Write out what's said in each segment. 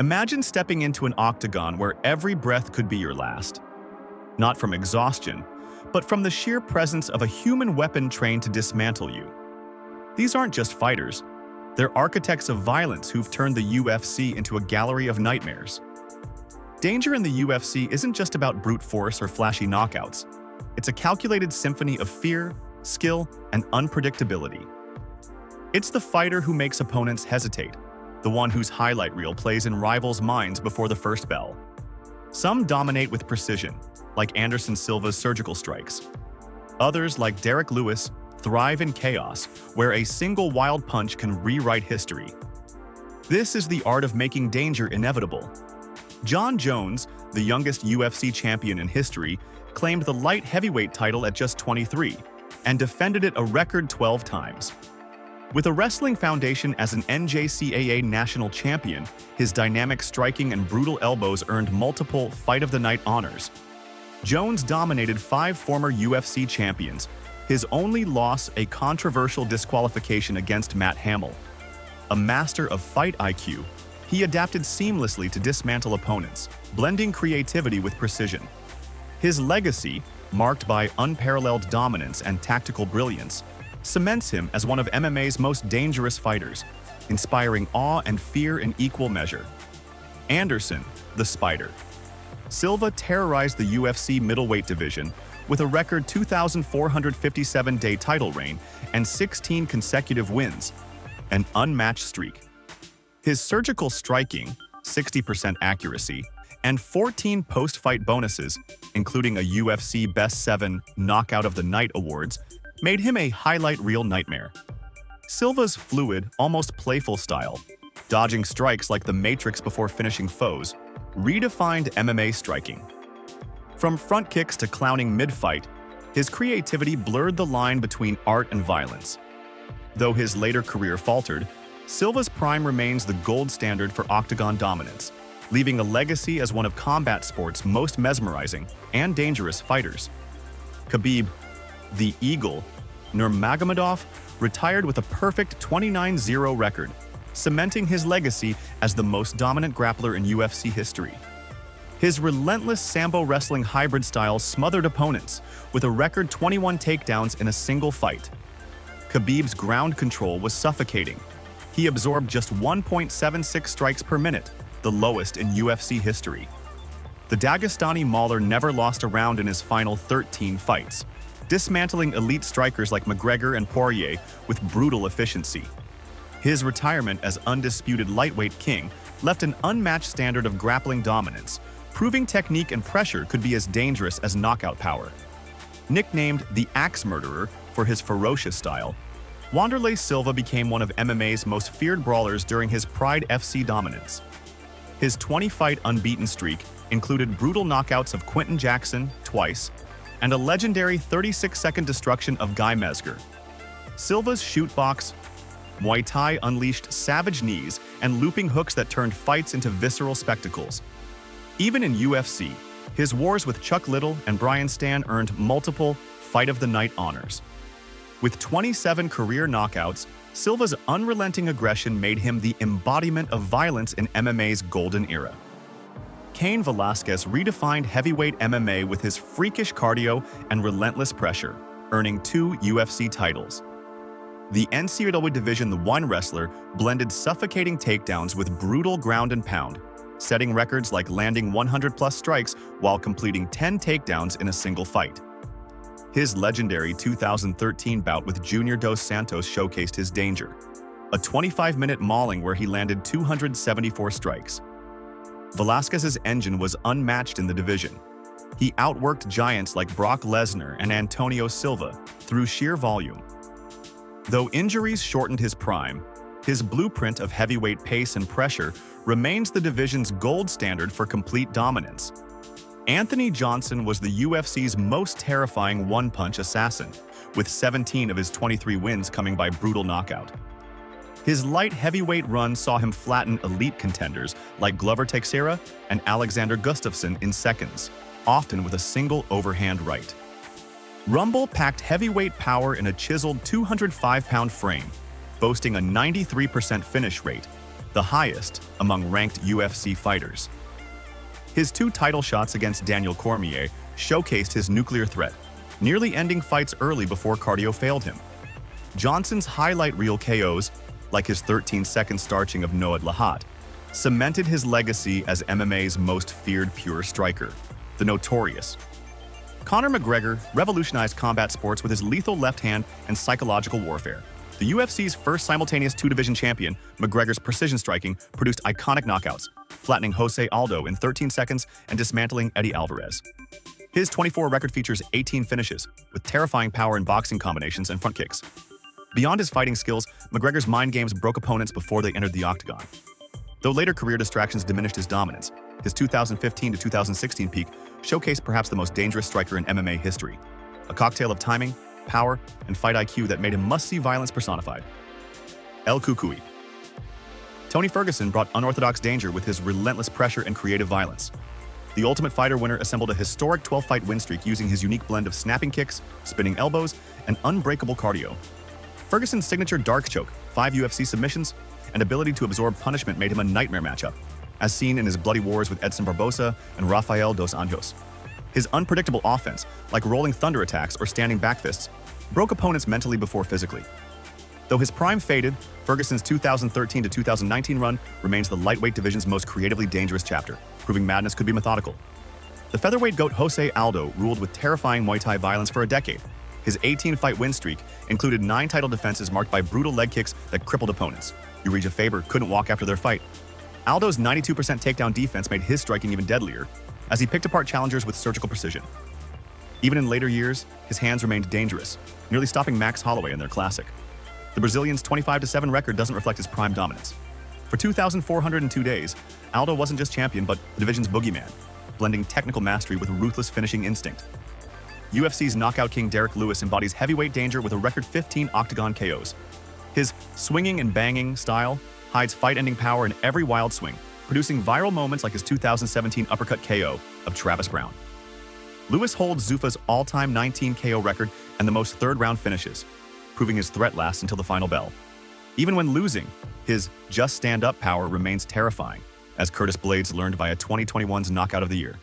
Imagine stepping into an octagon where every breath could be your last. Not from exhaustion, but from the sheer presence of a human weapon trained to dismantle you. These aren't just fighters. They're architects of violence who've turned the UFC into a gallery of nightmares. Danger in the UFC isn't just about brute force or flashy knockouts. It's a calculated symphony of fear, skill, and unpredictability. It's the fighter who makes opponents hesitate, the one whose highlight reel plays in rivals' minds before the first bell. Some dominate with precision, like Anderson Silva's surgical strikes. Others, like Derek Lewis, thrive in chaos, where a single wild punch can rewrite history. This is the art of making danger inevitable. Jon Jones, the youngest UFC champion in history, claimed the light heavyweight title at just 23 and defended it a record 12 times. With a wrestling foundation as an NJCAA national champion, his dynamic striking and brutal elbows earned multiple Fight of the Night honors. Jones dominated 5 former UFC champions, his only loss a controversial disqualification against Matt Hamill. A master of fight IQ, he adapted seamlessly to dismantle opponents, blending creativity with precision. His legacy, marked by unparalleled dominance and tactical brilliance, cements him as one of MMA's most dangerous fighters, inspiring awe and fear in equal measure. Anderson, the Spider. Silva terrorized the UFC middleweight division with a record 2,457-day title reign and 16 consecutive wins, an unmatched streak. His surgical striking, 60% accuracy, and 14 post-fight bonuses, including a UFC Best 7 Knockout of the Night awards, made him a highlight reel nightmare. Silva's fluid, almost playful style, dodging strikes like the Matrix before finishing foes, redefined MMA striking. From front kicks to clowning mid-fight, his creativity blurred the line between art and violence. Though his later career faltered, Silva's prime remains the gold standard for octagon dominance, leaving a legacy as one of combat sport's most mesmerizing and dangerous fighters. Khabib, the Eagle, Nurmagomedov, retired with a perfect 29-0 record, cementing his legacy as the most dominant grappler in UFC history. His relentless Sambo wrestling hybrid style smothered opponents with a record 21 takedowns in a single fight. Khabib's ground control was suffocating. He absorbed just 1.76 strikes per minute, the lowest in UFC history. The Dagestani Mauler never lost a round in his final 13 fights, dismantling elite strikers like McGregor and Poirier with brutal efficiency. His retirement as undisputed lightweight king left an unmatched standard of grappling dominance, proving technique and pressure could be as dangerous as knockout power. Nicknamed the Axe Murderer for his ferocious style, Wanderlei Silva became one of MMA's most feared brawlers during his Pride FC dominance. His 20-fight unbeaten streak included brutal knockouts of Quinton Jackson twice and a legendary 36-second destruction of Guy Mezger. Silva's shootbox, Muay Thai unleashed savage knees and looping hooks that turned fights into visceral spectacles. Even in UFC, his wars with Chuck Liddell and Brian Stann earned multiple Fight of the Night honors. With 27 career knockouts, Silva's unrelenting aggression made him the embodiment of violence in MMA's golden era. Cain Velasquez redefined heavyweight MMA with his freakish cardio and relentless pressure, earning 2 UFC titles. The NCAA Division I wrestler blended suffocating takedowns with brutal ground and pound, setting records like landing 100-plus strikes while completing 10 takedowns in a single fight. His legendary 2013 bout with Junior Dos Santos showcased his danger, a 25-minute mauling where he landed 274 strikes. Velasquez's engine was unmatched in the division. He outworked giants like Brock Lesnar and Antonio Silva through sheer volume. Though injuries shortened his prime, his blueprint of heavyweight pace and pressure remains the division's gold standard for complete dominance. Anthony Johnson was the UFC's most terrifying one-punch assassin, with 17 of his 23 wins coming by brutal knockout. His light heavyweight run saw him flatten elite contenders like Glover Teixeira and Alexander Gustafsson in seconds, often with a single overhand right. Rumble packed heavyweight power in a chiseled 205-pound frame, boasting a 93% finish rate, the highest among ranked UFC fighters. His 2 title shots against Daniel Cormier showcased his nuclear threat, nearly ending fights early before cardio failed him. Johnson's highlight reel KOs, like his 13-second starching of Noad Lahat, cemented his legacy as MMA's most feared pure striker, the Notorious. Conor McGregor revolutionized combat sports with his lethal left hand and psychological warfare. The UFC's first simultaneous 2-division champion, McGregor's precision striking produced iconic knockouts, flattening Jose Aldo in 13 seconds and dismantling Eddie Alvarez. His 24 record features 18 finishes, with terrifying power in boxing combinations and front kicks. Beyond his fighting skills, McGregor's mind games broke opponents before they entered the octagon. Though later career distractions diminished his dominance, his 2015 to 2016 peak showcased perhaps the most dangerous striker in MMA history, a cocktail of timing, power, and fight IQ that made him must-see violence personified. El Cucuy. Tony Ferguson brought unorthodox danger with his relentless pressure and creative violence. The Ultimate Fighter winner assembled a historic 12-fight win streak using his unique blend of snapping kicks, spinning elbows, and unbreakable cardio. Ferguson's signature dark choke, 5 UFC submissions, and ability to absorb punishment made him a nightmare matchup, as seen in his bloody wars with Edson Barbosa and Rafael dos Anjos. His unpredictable offense, like rolling thunder attacks or standing back fists, broke opponents mentally before physically. Though his prime faded, Ferguson's 2013 to 2019 run remains the lightweight division's most creatively dangerous chapter, proving madness could be methodical. The featherweight goat Jose Aldo ruled with terrifying Muay Thai violence for a decade. His 18-fight win streak included 9 title defenses marked by brutal leg kicks that crippled opponents. Urijah Faber couldn't walk after their fight. Aldo's 92% takedown defense made his striking even deadlier, as he picked apart challengers with surgical precision. Even in later years, his hands remained dangerous, nearly stopping Max Holloway in their classic. The Brazilian's 25-7 record doesn't reflect his prime dominance. For 2,402 days, Aldo wasn't just champion, but the division's boogeyman, blending technical mastery with ruthless finishing instinct. UFC's knockout king Derek Lewis embodies heavyweight danger with a record 15 octagon KOs. His swinging and banging style hides fight-ending power in every wild swing, producing viral moments like his 2017 uppercut KO of Travis Brown. Lewis holds Zuffa's all-time 19 KO record and the most third-round finishes, proving his threat lasts until the final bell. Even when losing, his just stand-up power remains terrifying, as Curtis Blades learned via 2021's Knockout of the Year.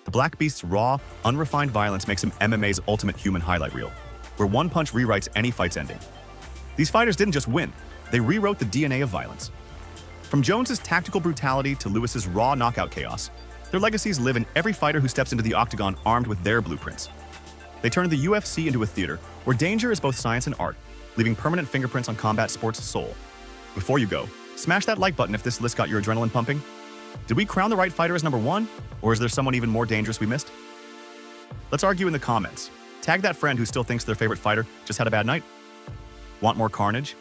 The Black Beast's raw, unrefined violence makes him MMA's ultimate human highlight reel, where one punch rewrites any fight's ending. These fighters didn't just win, they rewrote the DNA of violence. From Jones's tactical brutality to Lewis's raw knockout chaos, their legacies live in every fighter who steps into the octagon armed with their blueprints. They turned the UFC into a theater where danger is both science and art, leaving permanent fingerprints on combat sports' soul. Before you go, smash that like button if this list got your adrenaline pumping. Did we crown the right fighter as number 1, or is there someone even more dangerous we missed? Let's argue in the comments. Tag that friend who still thinks their favorite fighter just had a bad night. Want more carnage?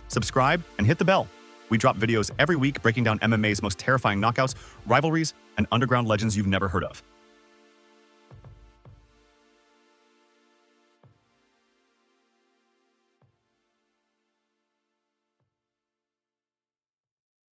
Subscribe and hit the bell. We drop videos every week breaking down MMA's most terrifying knockouts, rivalries, and underground legends you've never heard of.